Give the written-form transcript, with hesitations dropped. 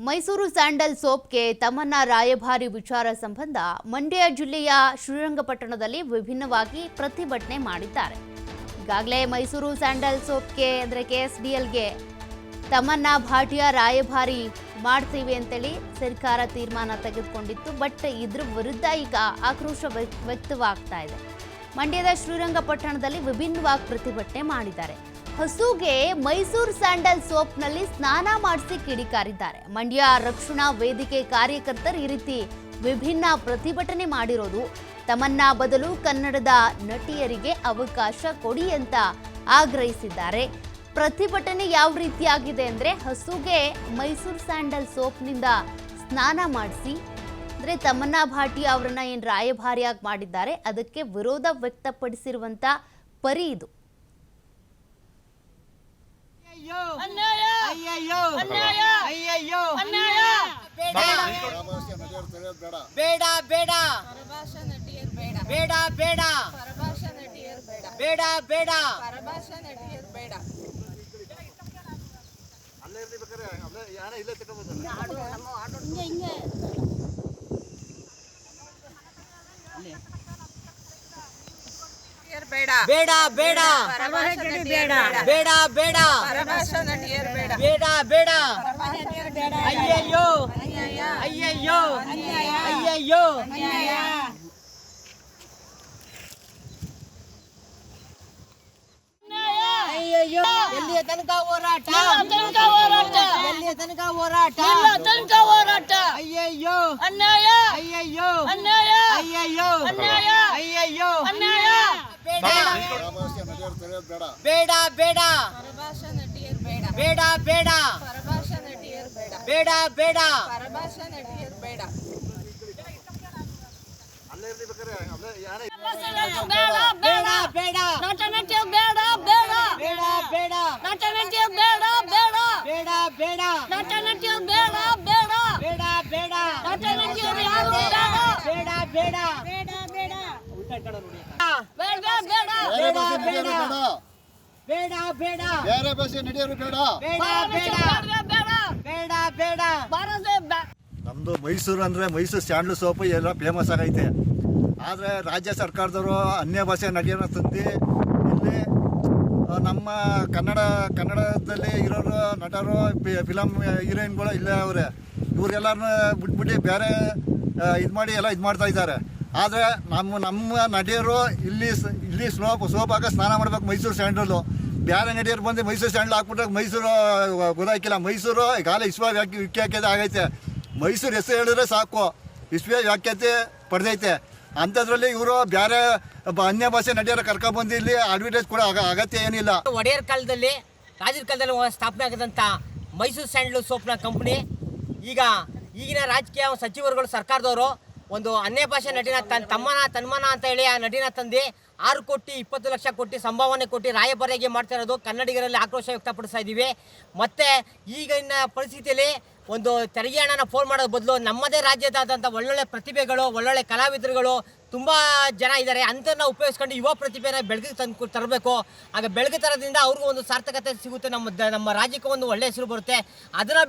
Mysuru sandal ಸೋಪ್ಗೆ ತಮ್ಮನ್ನ ರಾಯಭಾರಿ ವಿಚಾರ ಸಂಬಂಧ ಮಂಡ್ಯ ಜಿಲ್ಲೆಯ ಶ್ರೀರಂಗಪಟ್ಟಣದಲ್ಲಿ ವಿಭಿನ್ನವಾಗಿ ಪ್ರತಿಭಟನೆ ಮಾಡಿದ್ದಾರೆ. ಈಗಾಗಲೇ ಮೈಸೂರು ಸ್ಯಾಂಡಲ್ ಸೋಪ್ಗೆ ಅಂದರೆ ಕೆಎಸ್ಡಿಎಲ್ಗೆ ತಮ್ಮನ್ನ ಭಾಟಿಯ ರಾಯಭಾರಿ ಮಾಡ್ತೀವಿ ಅಂತೇಳಿ ಸರ್ಕಾರ ತೀರ್ಮಾನ ತೆಗೆದುಕೊಂಡಿತ್ತು. ಬಟ್ ಇದ್ರ ವಿರುದ್ಧ ಈಗ ಆಕ್ರೋಶ ವ್ಯಕ್ತವಾಗ್ತಾ ಇದೆ. ಮಂಡ್ಯದ ಶ್ರೀರಂಗಪಟ್ಟಣದಲ್ಲಿ ವಿಭಿನ್ನವಾಗಿ ಪ್ರತಿಭಟನೆ ಮಾಡಿದ್ದಾರೆ. ಹಸುಗೆ ಮೈಸೂರು ಸ್ಯಾಂಡಲ್ ಸೋಪ್ನಲ್ಲಿ ಸ್ನಾನ ಮಾಡಿಸಿ ಕಿಡಿಕಾರಿದ್ದಾರೆ. ಮಂಡ್ಯ ರಕ್ಷಣಾ ವೇದಿಕೆ ಕಾರ್ಯಕರ್ತರು ಈ ರೀತಿ ವಿಭಿನ್ನ ಪ್ರತಿಭಟನೆ ಮಾಡಿರೋದು ತಮ್ಮನ್ನ ಬದಲು ಕನ್ನಡದ ನಟಿಯರಿಗೆ ಅವಕಾಶ ಕೊಡಿ ಅಂತ ಆಗ್ರಹಿಸಿದ್ದಾರೆ. ಪ್ರತಿಭಟನೆ ಯಾವ ರೀತಿಯಾಗಿದೆ ಅಂದ್ರೆ ಹಸುಗೆ ಮೈಸೂರು ಸ್ಯಾಂಡಲ್ ಸೋಪ್ನಿಂದ ಸ್ನಾನ ಮಾಡಿಸಿ ಅಂದ್ರೆ ತಮ್ಮನ್ನ ಭಾಟಿ ಅವರನ್ನ ಏನು ರಾಯಭಾರಿಯಾಗಿ ಮಾಡಿದ್ದಾರೆ ಅದಕ್ಕೆ ವಿರೋಧ ವ್ಯಕ್ತಪಡಿಸಿರುವಂತ ಪರಿ ಇದು. ಬೇಡ ಬೇಡ ಬೇಡ ಬೇಡ ಬೇಡ ಬೇಡ ಬೇಡ ಬೇಡ ಬೇಡ ಬೇಡ ಬೇಡ ಬೇಡ ಬೇಡ ಅಯ್ಯಯ್ಯೋ ಅಯ್ಯಯ್ಯೋ ಅಯ್ಯಯ್ಯೋ ಅಯ್ಯಯ್ಯೋ ಎಲ್ಲಿಯ ತನಕ ಹೋರಾಟ ಎಲ್ಲಿಯ ತನಕ ಹೋರಾಟ ಅಯ್ಯಯ್ಯೋ ಅನ್ಯಾಯ ಅಯ್ಯಯ್ಯೋ ಅನ್ಯಾಯ ಅಯ್ಯಯ್ಯೋ ಅನ್ಯಾಯ ಅಯ್ಯಯ್ಯೋ ಅನ್ಯಾಯ ಬೇಡ ಬೇಡ ಬೇಡ ಬೇಡ ಬೇಡ ಬೇಡ ನಮ್ದು ಮೈಸೂರು ಅಂದ್ರೆ ಮೈಸೂರು ಸ್ಯಾಂಡಲ್ ಸೋಪ್ ಎಲ್ಲ ಫೇಮಸ್ ಆಗೈತೆ. ಆದರೆ ರಾಜ್ಯ ಸರ್ಕಾರದವರು ಅನ್ಯ ಭಾಷೆ ನಟಿಯರನ್ನ ತಂದು ಇಲ್ಲಿ ನಮ್ಮ ಕನ್ನಡದಲ್ಲಿ ಇರೋರು ನಟರು ಫಿಲಮ್ ಹೀರೋಯಿನ್ಗಳು ಇಲ್ಲೇ ಅವರೇ ಇವ್ರೆಲ್ಲರನ್ನ ಬಿಟ್ಬಿಟ್ಟು ಬೇರೆ ಇದು ಮಾಡಿ ಎಲ್ಲ ಇದು ಮಾಡ್ತಾ ಇದ್ದಾರೆ. ಆದರೆ ನಮ್ಮ ನಟಿಯರು ಇಲ್ಲಿ ಸೋಪಾಗ ಸ್ನಾನ ಮಾಡ್ಬೇಕು ಮೈಸೂರು ಸ್ಯಾಂಡಲ್ಲು. ಬೇರೆ ನಟಿಯರು ಬಂದು ಮೈಸೂರು ಸ್ಯಾಂಡಲ್ ಹಾಕ್ಬಿಟ್ರೆ ಮೈಸೂರು ಗೊತ್ತಾಕಿಲ್ಲ. ಮೈಸೂರು ಈಗಾಗಲೇ ವಿಖ್ಯಾತ ಆಗೈತೆ. ಮೈಸೂರು ಹೆಸರು ಹೇಳಿದ್ರೆ ಸಾಕು ವಿಶ್ವ ವ್ಯಾಖ್ಯಾತಿ ಪಡೆದೈತೆ. ಅಂಥದ್ರಲ್ಲಿ ಇವರು ಬೇರೆ ಅನ್ಯ ಭಾಷೆ ನಟಿಯರ ಕರ್ಕೊಂಡ್ಬಂದು ಇಲ್ಲಿ ಅಡ್ವರ್ಟೈಸ್ ಕೂಡ ಅಗತ್ಯ ಏನಿಲ್ಲ. ಒಡೆಯರ್ ಕಾಲದಲ್ಲಿ ರಾಜರ ಕಾಲದಲ್ಲಿ ಸ್ಥಾಪನೆ ಆಗಿದಂಥ ಮೈಸೂರು ಸ್ಯಾಂಡಲ್ ಸೋಪ್ನ ಕಂಪ್ನಿ ಈಗಿನ ರಾಜಕೀಯ ಸಚಿವರುಗಳು ಸರ್ಕಾರದವರು ಒಂದು ಅನ್ಯ ಭಾಷೆ ನಟಿನ ತನ್ಮಾನ ಅಂತ ಹೇಳಿ ಆ ನಟಿನ ತಂದು 6 ಕೋಟಿ 20 ಲಕ್ಷ ಕೊಟ್ಟು ಸಂಭಾವನೆ ಕೊಟ್ಟು ರಾಯಭಾರಿಯಾಗಿ ಮಾಡ್ತಾ ಇರೋದು ಕನ್ನಡಿಗರಲ್ಲಿ ಆಕ್ರೋಶ ವ್ಯಕ್ತಪಡಿಸ್ತಾ ಇದ್ದೀವಿ. ಮತ್ತು ಈಗಿನ ಪರಿಸ್ಥಿತಿಯಲ್ಲಿ ಒಂದು ತೆರಿಗೆ ಹಣನ ಫೋನ್ ಮಾಡೋದು ಬದಲು ನಮ್ಮದೇ ರಾಜ್ಯದಾದಂಥ ಒಳ್ಳೊಳ್ಳೆ ಪ್ರತಿಭೆಗಳು ಒಳ್ಳೊಳ್ಳೆ ಕಲಾವಿದರುಗಳು ತುಂಬ ಜನ ಇದ್ದಾರೆ. ಅಂಥನ್ನ ಉಪಯೋಗಿಸ್ಕೊಂಡು ಯುವ ಪ್ರತಿಭೆನ ಬೆಳಕಿಗೆ ತರಬೇಕು. ಆಗ ಬೆಳಕಿಗೆ ತರೋದ್ರಿಂದ ಅವ್ರಿಗೂ ಒಂದು ಸಾರ್ಥಕತೆ ಸಿಗುತ್ತೆ. ನಮ್ಮ ರಾಜ್ಯಕ್ಕೆ ಒಂದು ಒಳ್ಳೆಯ ಹೆಸರು ಬರುತ್ತೆ. ಅದನ್ನು